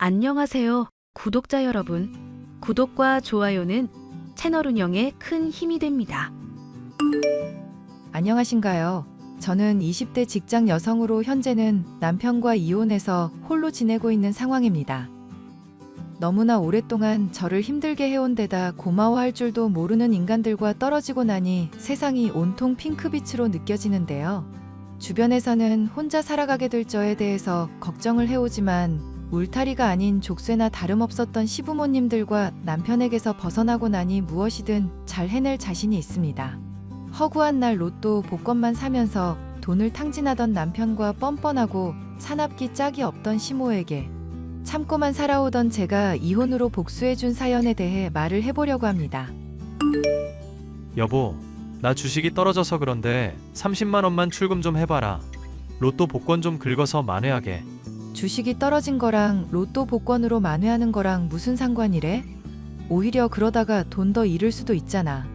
안녕하세요, 구독자 여러분. 구독과 좋아요는 채널 운영에 큰 힘이 됩니다. 안녕하신가요? 저는 20대 직장 여성으로 현재는 남편과 이혼해서 홀로 지내고 있는 상황입니다. 너무나 오랫동안 저를 힘들게 해온 데다 고마워할 줄도 모르는 인간들과 떨어지고 나니 세상이 온통 핑크빛으로 느껴지는데요. 주변에서는 혼자 살아가게 될 저에 대해서 걱정을 해오지만 울타리가 아닌 족쇄나 다름없었던 시부모님들과 남편에게서 벗어나고 나니 무엇이든 잘 해낼 자신이 있습니다. 허구한 날 로또 복권만 사면서 돈을 탕진하던 남편과 뻔뻔하고 사납기 짝이 없던 시모에게 참고만 살아오던 제가 이혼으로 복수해준 사연에 대해 말을 해보려고 합니다. 여보, 나 주식이 떨어져서 그런데 30만 원만 출금 좀 해봐라. 로또 복권 좀 긁어서 만회하게. 주식이 떨어진 거랑 로또 복권으로 만회하는 거랑 무슨 상관이래? 오히려 그러다가 돈 더 잃을 수도 있잖아.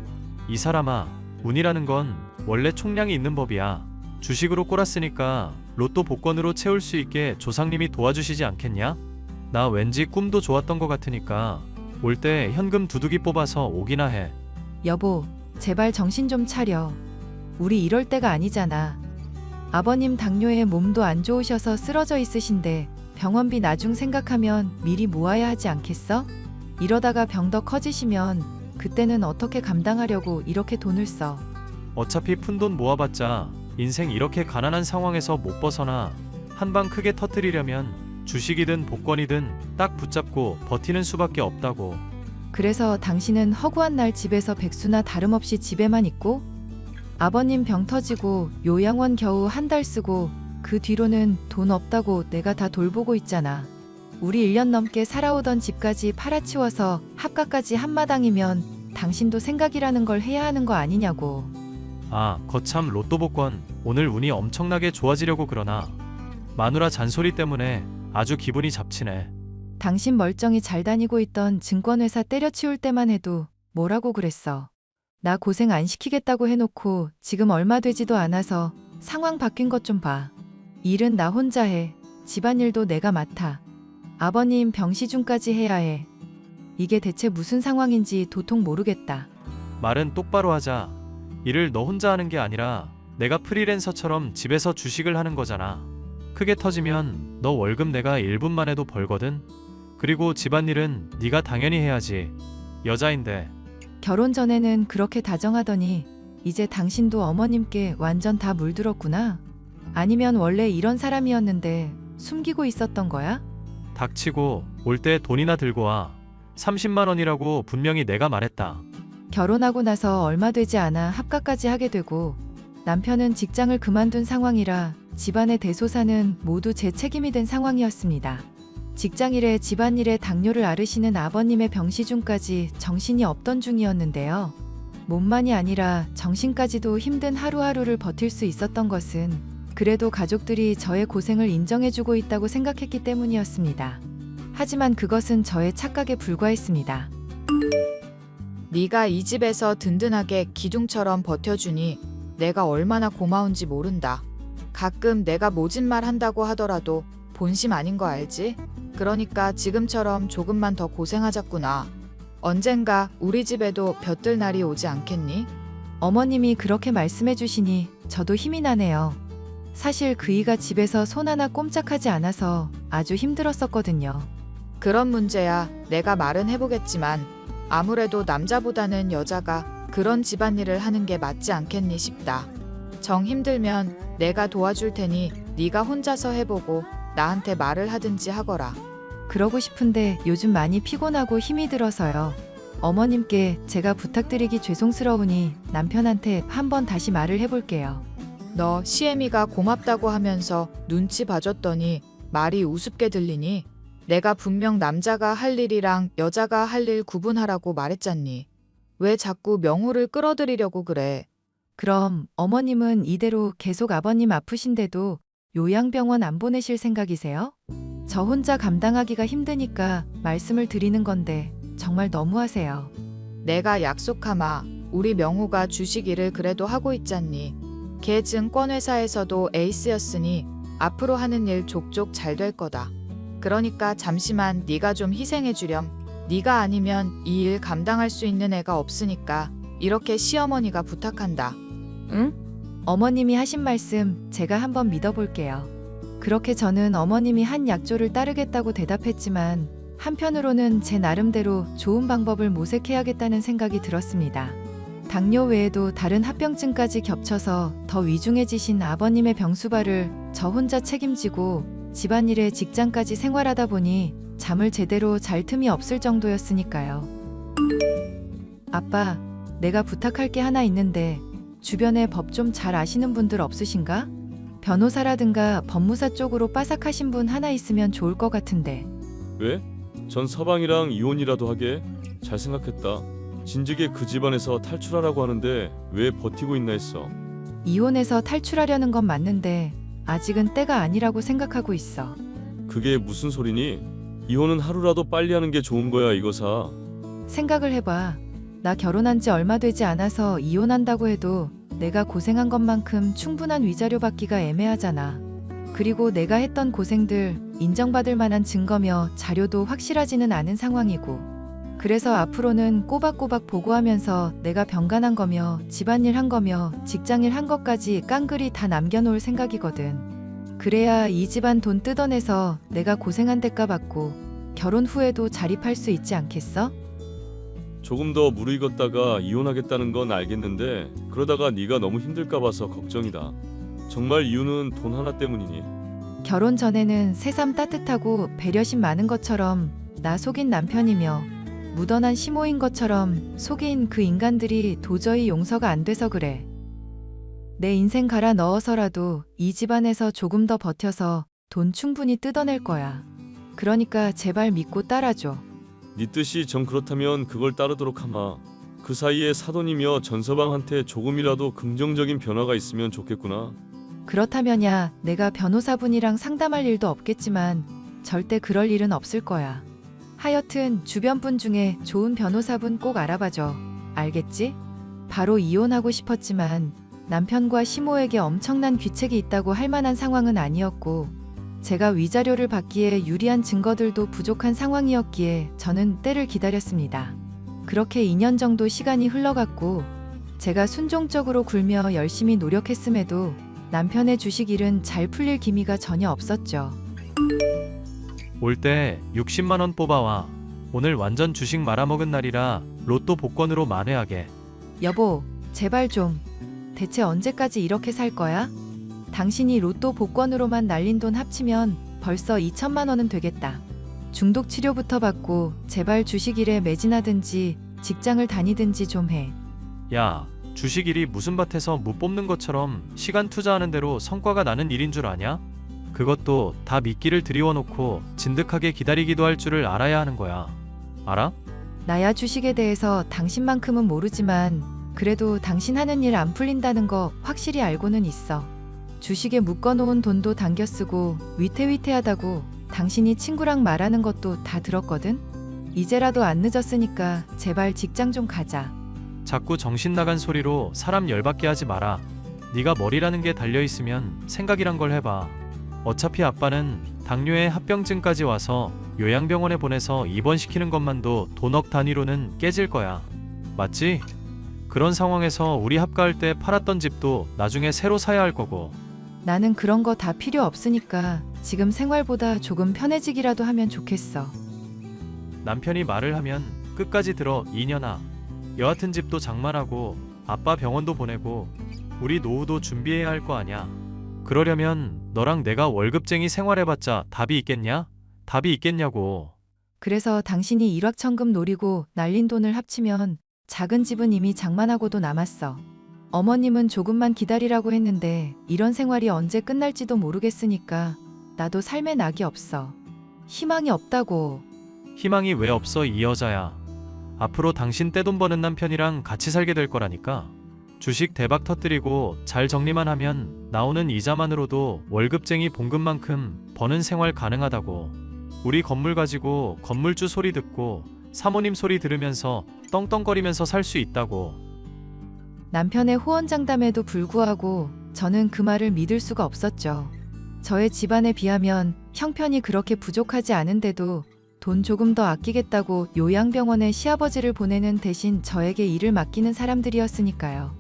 이 사람아, 운이라는 건 원래 총량이 있는 법이야. 주식으로 꼬랐으니까 로또 복권으로 채울 수 있게 조상님이 도와주시지 않겠냐? 나 왠지 꿈도 좋았던 것 같으니까 올 때 현금 두둑이 뽑아서 오기나 해. 여보, 제발 정신 좀 차려. 우리 이럴 때가 아니잖아. 아버님 당뇨에 몸도 안 좋으셔서 쓰러져 있으신데 병원비 나중 생각하면 미리 모아야 하지 않겠어? 이러다가 병 더 커지시면 그때는 어떻게 감당하려고 이렇게 돈을 써? 어차피 푼돈 모아봤자 인생 이렇게 가난한 상황에서 못 벗어나. 한 방 크게 터뜨리려면 주식이든 복권이든 딱 붙잡고 버티는 수밖에 없다고. 그래서 당신은 허구한 날 집에서 백수나 다름없이 집에만 있고 아버님 병 터지고 요양원 겨우 한 달 쓰고 그 뒤로는 돈 없다고 내가 다 돌보고 있잖아. 우리 1년 넘게 살아오던 집까지 팔아치워서 합가까지 한마당이면 당신도 생각이라는 걸 해야 하는 거 아니냐고. 아, 거참 로또 복권 오늘 운이 엄청나게 좋아지려고 그러나 마누라 잔소리 때문에 아주 기분이 잡치네. 당신 멀쩡히 잘 다니고 있던 증권회사 때려치울 때만 해도 뭐라고 그랬어. 나 고생 안 시키겠다고 해놓고 지금 얼마 되지도 않아서 상황 바뀐 것 좀 봐. 일은 나 혼자 해. 집안일도 내가 맡아. 아버님 병시중까지 해야 해. 이게 대체 무슨 상황인지 도통 모르겠다. 말은 똑바로 하자. 일을 너 혼자 하는 게 아니라 내가 프리랜서처럼 집에서 주식을 하는 거잖아. 크게 터지면 너 월급 내가 1분만 해도 벌거든. 그리고 집안일은 네가 당연히 해야지. 여자인데. 결혼 전에는 그렇게 다정하더니 이제 당신도 어머님께 완전 다 물들었구나. 아니면 원래 이런 사람이었는데 숨기고 있었던 거야? 닥치고 올 때 돈이나 들고 와. 30만 원이라고 분명히 내가 말했다. 결혼하고 나서 얼마 되지 않아 합가까지 하게 되고 남편은 직장을 그만둔 상황이라 집안의 대소사는 모두 제 책임이 된 상황이었습니다. 직장일에 집안일에 당뇨를 앓으시는 아버님의 병시중까지 정신이 없던 중이었는데요. 몸만이 아니라 정신까지도 힘든 하루하루를 버틸 수 있었던 것은 그래도 가족들이 저의 고생을 인정해주고 있다고 생각했기 때문이었습니다. 하지만 그것은 저의 착각에 불과했습니다. 네가 이 집에서 든든하게 기둥처럼 버텨주니 내가 얼마나 고마운지 모른다. 가끔 내가 모진 말 한다고 하더라도 본심 아닌 거 알지? 그러니까 지금처럼 조금만 더 고생하자꾸나. 언젠가 우리 집에도 볕들 날이 오지 않겠니? 어머님이 그렇게 말씀해 주시니 저도 힘이 나네요. 사실 그이가 집에서 손 하나 꼼짝하지 않아서 아주 힘들었었거든요. 그런 문제야 내가 말은 해보겠지만 아무래도 남자보다는 여자가 그런 집안일을 하는 게 맞지 않겠니 싶다. 정 힘들면 내가 도와줄 테니 네가 혼자서 해보고 나한테 말을 하든지 하거라. 그러고 싶은데 요즘 많이 피곤하고 힘이 들어서요. 어머님께 제가 부탁드리기 죄송스러우니 남편한테 한번 다시 말을 해볼게요. 너 시애미가 고맙다고 하면서 눈치 봐줬더니 말이 우습게 들리니? 내가 분명 남자가 할 일이랑 여자가 할 일 구분하라고 말했잖니. 왜 자꾸 명호를 끌어들이려고 그래? 그럼 어머님은 이대로 계속 아버님 아프신데도 요양병원 안 보내실 생각이세요? 저 혼자 감당하기가 힘드니까 말씀을 드리는 건데 정말 너무하세요. 내가 약속하마. 우리 명호가 주식 일을 그래도 하고 있잖니. 걔 증권회사에서도 에이스였으니 앞으로 하는 일 족족 잘 될 거다. 그러니까 잠시만 네가 좀 희생해 주렴. 네가 아니면 이 일 감당할 수 있는 애가 없으니까 이렇게 시어머니가 부탁한다. 응? 어머님이 하신 말씀 제가 한번 믿어볼게요. 그렇게 저는 어머님이 한 약조를 따르겠다고 대답했지만 한편으로는 제 나름대로 좋은 방법을 모색해야겠다는 생각이 들었습니다. 당뇨 외에도 다른 합병증까지 겹쳐서 더 위중해지신 아버님의 병수발을 저 혼자 책임지고 집안일에 직장까지 생활하다 보니 잠을 제대로 잘 틈이 없을 정도였으니까요. 아빠, 내가 부탁할 게 하나 있는데 주변에 법 좀 잘 아시는 분들 없으신가? 변호사라든가 법무사 쪽으로 빠삭하신 분 하나 있으면 좋을 것 같은데. 왜? 전 서방이랑 이혼이라도 하게? 잘 생각했다. 진즉에 그 집안에서 탈출하라고 하는데 왜 버티고 있나 했어. 이혼해서 탈출하려는 건 맞는데 아직은 때가 아니라고 생각하고 있어. 그게 무슨 소리니? 이혼은 하루라도 빨리 하는 게 좋은 거야, 이거사. 생각을 해봐. 나 결혼한 지 얼마 되지 않아서 이혼한다고 해도 내가 고생한 것만큼 충분한 위자료 받기가 애매하잖아. 그리고 내가 했던 고생들 인정받을 만한 증거며 자료도 확실하지는 않은 상황이고. 그래서 앞으로는 꼬박꼬박 보고하면서 내가 병간한 거며 집안일 한 거며 직장일 한 것까지 깡그리 다 남겨놓을 생각이거든. 그래야 이 집안 돈 뜯어내서 내가 고생한 대가 받고 결혼 후에도 자립할 수 있지 않겠어? 조금 더 무르익었다가 이혼하겠다는 건 알겠는데 그러다가 네가 너무 힘들까 봐서 걱정이다. 정말 이유는 돈 하나 때문이니? 결혼 전에는 새삼 따뜻하고 배려심 많은 것처럼 나 속인 남편이며 무던한 시모인 것처럼 속인 그 인간들이 도저히 용서가 안 돼서 그래. 내 인생 갈아 넣어서라도 이 집안에서 조금 더 버텨서 돈 충분히 뜯어낼 거야. 그러니까 제발 믿고 따라줘. 네 뜻이 정 그렇다면 그걸 따르도록 하마. 그 사이에 사돈이며 전서방한테 조금이라도 긍정적인 변화가 있으면 좋겠구나. 그렇다면야 내가 변호사분이랑 상담할 일도 없겠지만 절대 그럴 일은 없을 거야. 하여튼 주변 분 중에 좋은 변호사분 꼭 알아봐줘. 알겠지? 바로 이혼하고 싶었지만 남편과 시모에게 엄청난 귀책이 있다고 할 만한 상황은 아니었고 제가 위자료를 받기에 유리한 증거들도 부족한 상황이었기에 저는 때를 기다렸습니다. 그렇게 2년 정도 시간이 흘러갔고 제가 순종적으로 굴며 열심히 노력했음에도 남편의 주식 일은 잘 풀릴 기미가 전혀 없었죠. 올 때 60만 원 뽑아와. 오늘 완전 주식 말아먹은 날이라 로또 복권으로 만회하게. 여보, 제발 좀. 대체 언제까지 이렇게 살 거야? 당신이 로또 복권으로만 날린 돈 합치면 벌써 2천만 원은 되겠다. 중독 치료부터 받고 제발 주식 일에 매진하든지 직장을 다니든지 좀 해. 야, 주식 일이 무슨 밭에서 무 뽑는 것처럼 시간 투자하는 대로 성과가 나는 일인 줄 아냐? 그것도 다 미끼를 들이워놓고 진득하게 기다리기도 할 줄을 알아야 하는 거야. 알아? 나야 주식에 대해서 당신만큼은 모르지만 그래도 당신 하는 일 안 풀린다는 거 확실히 알고는 있어. 주식에 묶어놓은 돈도 당겨 쓰고 위태위태하다고 당신이 친구랑 말하는 것도 다 들었거든? 이제라도 안 늦었으니까 제발 직장 좀 가자. 자꾸 정신 나간 소리로 사람 열받게 하지 마라. 네가 머리라는 게 달려있으면 생각이란 걸 해봐. 어차피 아빠는 당뇨에 합병증까지 와서 요양병원에 보내서 입원시키는 것만도 돈억 단위로는 깨질 거야. 맞지? 그런 상황에서 우리 합가할 때 팔았던 집도 나중에 새로 사야 할 거고. 나는 그런 거 다 필요 없으니까 지금 생활보다 조금 편해지기라도 하면 좋겠어. 남편이 말을 하면 끝까지 들어. 이년아, 여하튼 집도 장만하고 아빠 병원도 보내고 우리 노후도 준비해야 할 거 아냐. 그러려면 너랑 내가 월급쟁이 생활해봤자 답이 있겠냐? 답이 있겠냐고. 그래서 당신이 일확천금 노리고 날린 돈을 합치면 작은 집은 이미 장만하고도 남았어. 어머님은 조금만 기다리라고 했는데 이런 생활이 언제 끝날지도 모르겠으니까 나도 삶에 낙이 없어. 희망이 없다고. 희망이 왜 없어, 이 여자야. 앞으로 당신 떼돈 버는 남편이랑 같이 살게 될 거라니까. 주식 대박 터뜨리고 잘 정리만 하면 나오는 이자만으로도 월급쟁이 봉급만큼 버는 생활 가능하다고. 우리 건물 가지고 건물주 소리 듣고 사모님 소리 들으면서 떵떵거리면서 살 수 있다고. 남편의 호언장담에도 불구하고 저는 그 말을 믿을 수가 없었죠. 저의 집안에 비하면 형편이 그렇게 부족하지 않은데도 돈 조금 더 아끼겠다고 요양병원에 시아버지를 보내는 대신 저에게 일을 맡기는 사람들이었으니까요.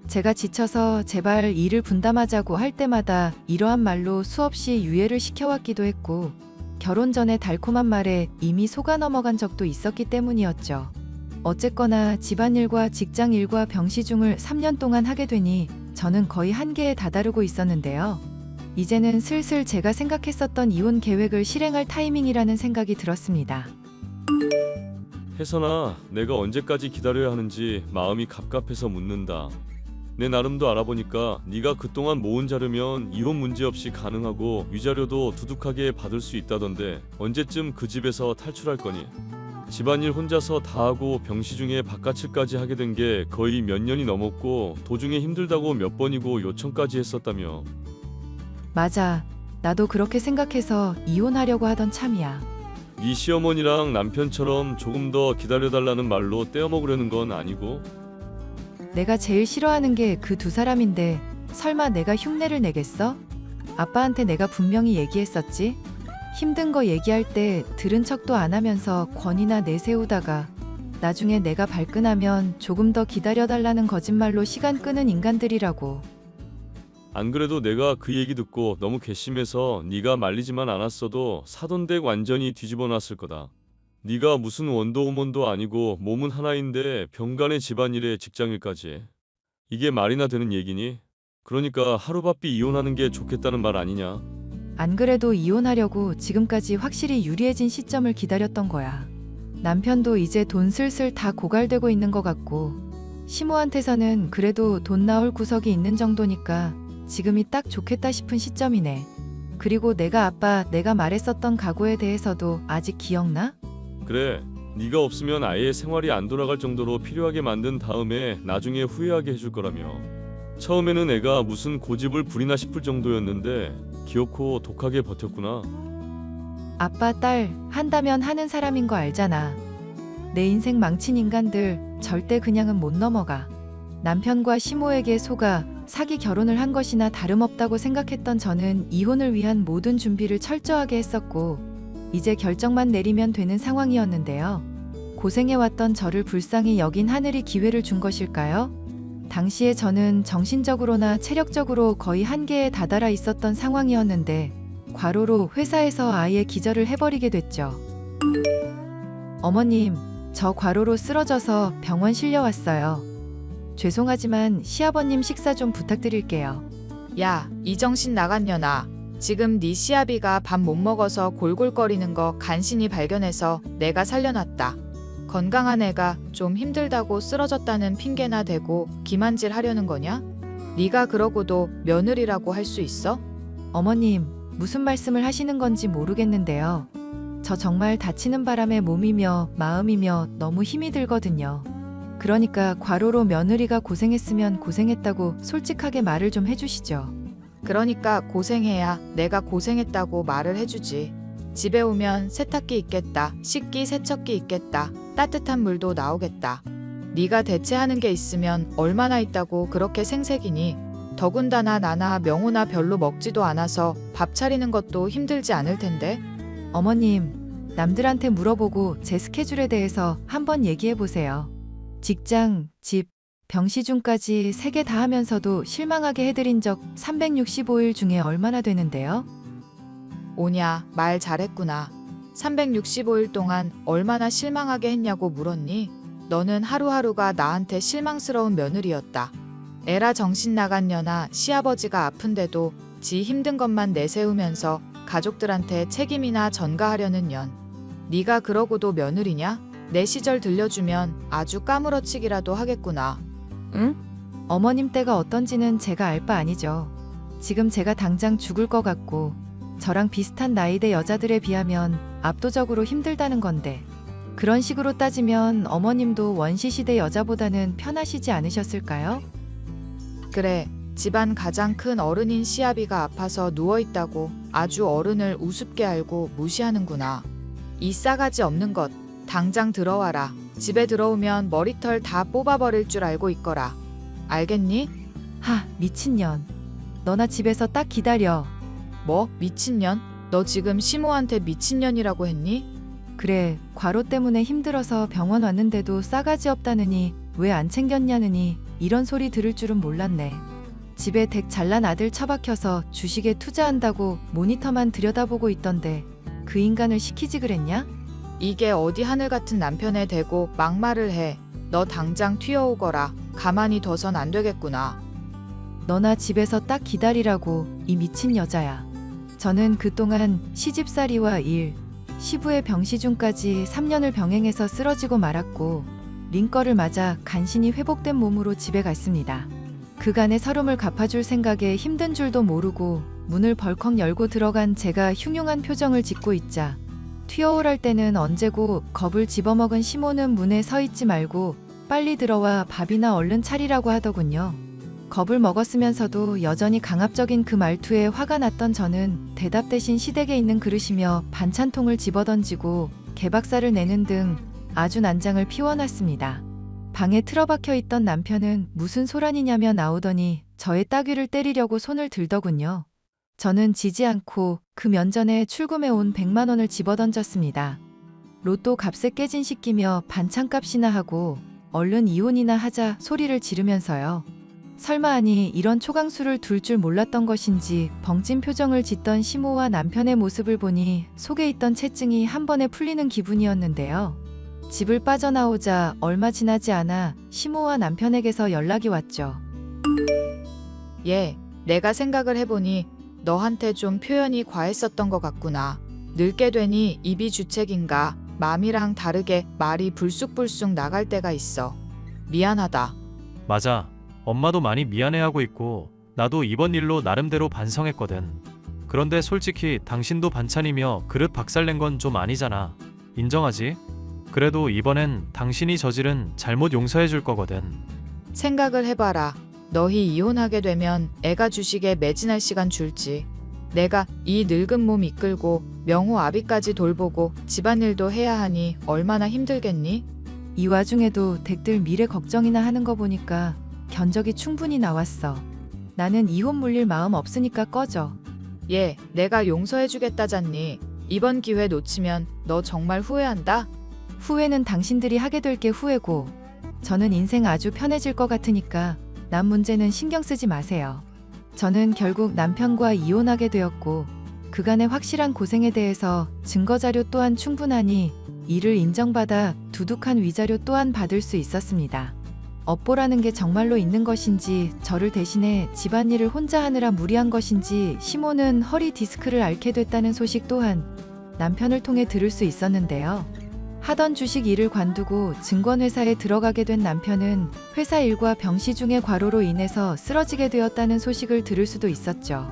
제가 지쳐서 제발 일을 분담하자고 할 때마다 이러한 말로 수없이 유예를 시켜왔기도 했고, 결혼 전에 달콤한 말에 이미 속아 넘어간 적도 있었기 때문이었죠. 어쨌거나 집안일과 직장일과 병시중을 3년 동안 하게 되니 저는 거의 한계에 다다르고 있었는데요. 이제는 슬슬 제가 생각했었던 이혼 계획을 실행할 타이밍이라는 생각이 들었습니다. 혜선아, 내가 언제까지 기다려야 하는지 마음이 갑갑해서 묻는다. 내 나름도 알아보니까 네가 그동안 모은 자료면 이혼 문제없이 가능하고 위자료도 두둑하게 받을 수 있다던데 언제쯤 그 집에서 탈출할 거니? 집안일 혼자서 다 하고 병시중에 바깥일까지 하게 된 게 거의 몇 년이 넘었고 도중에 힘들다고 몇 번이고 요청까지 했었다며. 맞아. 나도 그렇게 생각해서 이혼하려고 하던 참이야. 네 시어머니랑 남편처럼 조금 더 기다려달라는 말로 떼어먹으려는 건 아니고? 내가 제일 싫어하는 게 그 두 사람인데 설마 내가 흉내를 내겠어? 아빠한테 내가 분명히 얘기했었지. 힘든 거 얘기할 때 들은 척도 안 하면서 권이나 내세우다가 나중에 내가 발끈하면 조금 더 기다려달라는 거짓말로 시간 끄는 인간들이라고. 안 그래도 내가 그 얘기 듣고 너무 괘씸해서 네가 말리지만 않았어도 사돈댁 완전히 뒤집어 놨을 거다. 네가 무슨 원더우먼도 아니고 몸은 하나인데 병간의 집안일에 직장일까지. 이게 말이나 되는 얘기니? 그러니까 하루바삐 이혼하는 게 좋겠다는 말 아니냐? 안 그래도 이혼하려고 지금까지 확실히 유리해진 시점을 기다렸던 거야. 남편도 이제 돈 슬슬 다 고갈되고 있는 것 같고, 시모한테서는 그래도 돈 나올 구석이 있는 정도니까 지금이 딱 좋겠다 싶은 시점이네. 그리고 내가 말했었던 각오에 대해서도 아직 기억나? 그래, 네가 없으면 아예 생활이 안 돌아갈 정도로 필요하게 만든 다음에 나중에 후회하게 해줄 거라며. 처음에는 애가 무슨 고집을 부리나 싶을 정도였는데 귀엽고 독하게 버텼구나. 아빠, 딸 한다면 하는 사람인 거 알잖아. 내 인생 망친 인간들 절대 그냥은 못 넘어가. 남편과 시모에게 속아 사기 결혼을 한 것이나 다름없다고 생각했던 저는 이혼을 위한 모든 준비를 철저하게 했었고, 이제 결정만 내리면 되는 상황이었는데요. 고생해왔던 저를 불쌍히 여긴 하늘이 기회를 준 것일까요? 당시에 저는 정신적으로나 체력적으로 거의 한계에 다다라 있었던 상황이었는데 과로로 회사에서 아예 기절을 해버리게 됐죠. 어머님, 저 과로로 쓰러져서 병원 실려왔어요. 죄송하지만 시아버님 식사 좀 부탁드릴게요. 야, 이 정신 나간 년아. 지금 네 시아비가 밥 못 먹어서 골골거리는 거 간신히 발견해서 내가 살려놨다. 건강한 애가 좀 힘들다고 쓰러졌다는 핑계나 대고 기만질 하려는 거냐? 네가 그러고도 며느리라고 할 수 있어? 어머님, 무슨 말씀을 하시는 건지 모르겠는데요. 저 정말 다치는 바람에 몸이며 마음이며 너무 힘이 들거든요. 그러니까 과로로 며느리가 고생했으면 고생했다고 솔직하게 말을 좀 해주시죠. 그러니까 고생해야 내가 고생했다고 말을 해주지. 집에 오면 세탁기 있겠다, 식기 세척기 있겠다, 따뜻한 물도 나오겠다. 네가 대체하는 게 있으면 얼마나 있다고 그렇게 생색이니? 더군다나 나나 명호나 별로 먹지도 않아서 밥 차리는 것도 힘들지 않을 텐데. 어머님, 남들한테 물어보고 제 스케줄에 대해서 한번 얘기해 보세요. 직장, 집, 병시중까지 3개 다 하면서도 실망하게 해드린 적 365일 중에 얼마나 되는데요? 오냐, 말 잘했구나. 365일 동안 얼마나 실망하게 했냐고 물었니? 너는 하루하루가 나한테 실망스러운 며느리였다. 에라 정신 나간 년아. 시아버지가 아픈데도 지 힘든 것만 내세우면서 가족들한테 책임이나 전가하려는 년. 네가 그러고도 며느리냐? 내 시절 들려주면 아주 까무러치기라도 하겠구나. 응? 어머님 때가 어떤지는 제가 알 바 아니죠. 지금 제가 당장 죽을 것 같고 저랑 비슷한 나이대 여자들에 비하면 압도적으로 힘들다는 건데, 그런 식으로 따지면 어머님도 원시시대 여자보다는 편하시지 않으셨을까요? 그래, 집안 가장 큰 어른인 시아비가 아파서 누워있다고 아주 어른을 우습게 알고 무시하는구나. 이 싸가지 없는 것, 당장 들어와라. 집에 들어오면 머리털 다 뽑아버릴 줄 알고 있거라. 알겠니? 하, 미친년. 너나 집에서 딱 기다려. 뭐? 미친년? 너 지금 시모한테 미친년이라고 했니? 그래, 과로 때문에 힘들어서 병원 왔는데도 싸가지 없다느니 왜 안 챙겼냐느니 이런 소리 들을 줄은 몰랐네. 집에 댁 잘난 아들 처박혀서 주식에 투자한다고 모니터만 들여다보고 있던데 그 인간을 시키지 그랬냐? 이게 어디 하늘 같은 남편에 대고 막말을 해. 너 당장 튀어오거라. 가만히 둬선 안 되겠구나. 너나 집에서 딱 기다리라고, 이 미친 여자야. 저는 그동안 시집살이와 일, 시부의 병시중까지 3년을 병행해서 쓰러지고 말았고 링거를 맞아 간신히 회복된 몸으로 집에 갔습니다. 그간의 서름을 갚아줄 생각에 힘든 줄도 모르고 문을 벌컥 열고 들어간 제가 흉흉한 표정을 짓고 있자 튀어오랄 때는 언제고 겁을 집어먹은 시모는 문에 서 있지 말고 빨리 들어와 밥이나 얼른 차리라고 하더군요. 겁을 먹었으면서도 여전히 강압적인 그 말투에 화가 났던 저는 대답 대신 시댁에 있는 그릇이며 반찬통을 집어던지고 개박살을 내는 등 아주 난장을 피워놨습니다. 방에 틀어박혀 있던 남편은 무슨 소란이냐며 나오더니 저의 따귀를 때리려고 손을 들더군요. 저는 지지 않고 그 면전에 출금해온 100만 원을 집어던졌습니다. 로또 값에 깨진 시끼며 반찬값이나 하고 얼른 이혼이나 하자 소리를 지르면서요. 설마 하니 이런 초강수를 둘 줄 몰랐던 것인지 벙찐 표정을 짓던 시모와 남편의 모습을 보니 속에 있던 채증이 한 번에 풀리는 기분이었는데요. 집을 빠져나오자 얼마 지나지 않아 시모와 남편에게서 연락이 왔죠. 내가 생각을 해보니 너한테 좀 표현이 과했었던 것 같구나. 늙게 되니 입이 주책인가 맘이랑 다르게 말이 불쑥불쑥 나갈 때가 있어. 미안하다. 맞아. 엄마도 많이 미안해하고 있고 나도 이번 일로 나름대로 반성했거든. 그런데 솔직히 당신도 반찬이며 그릇 박살낸 건 좀 아니잖아. 인정하지? 그래도 이번엔 당신이 저지른 잘못 용서해 줄 거거든. 생각을 해봐라. 너희 이혼하게 되면 애가 주식에 매진할 시간 줄지. 내가 이 늙은 몸 이끌고 명호 아비까지 돌보고 집안일도 해야 하니 얼마나 힘들겠니? 이 와중에도 댁들 미래 걱정이나 하는 거 보니까 견적이 충분히 나왔어. 나는 이혼 물릴 마음 없으니까 꺼져. 내가 용서해주겠다잖니. 이번 기회 놓치면 너 정말 후회한다? 후회는 당신들이 하게 될 게 후회고 저는 인생 아주 편해질 것 같으니까 남 문제는 신경 쓰지 마세요. 저는 결국 남편과 이혼하게 되었고 그간의 확실한 고생에 대해서 증거자료 또한 충분하니 이를 인정받아 두둑한 위자료 또한 받을 수 있었습니다. 업보라는 게 정말로 있는 것인지 저를 대신해 집안일을 혼자 하느라 무리한 것인지 시모는 허리 디스크를 앓게 됐다는 소식 또한 남편을 통해 들을 수 있었는데요. 하던 주식 일을 관두고 증권회사에 들어가게 된 남편은 회사 일과 병시 중의 과로로 인해서 쓰러지게 되었다는 소식을 들을 수도 있었죠.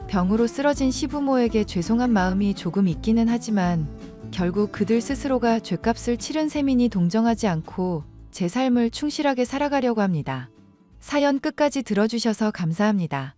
병으로 쓰러진 시부모에게 죄송한 마음이 조금 있기는 하지만 결국 그들 스스로가 죗값을 치른 셈이니 동정하지 않고 제 삶을 충실하게 살아가려고 합니다. 사연 끝까지 들어주셔서 감사합니다.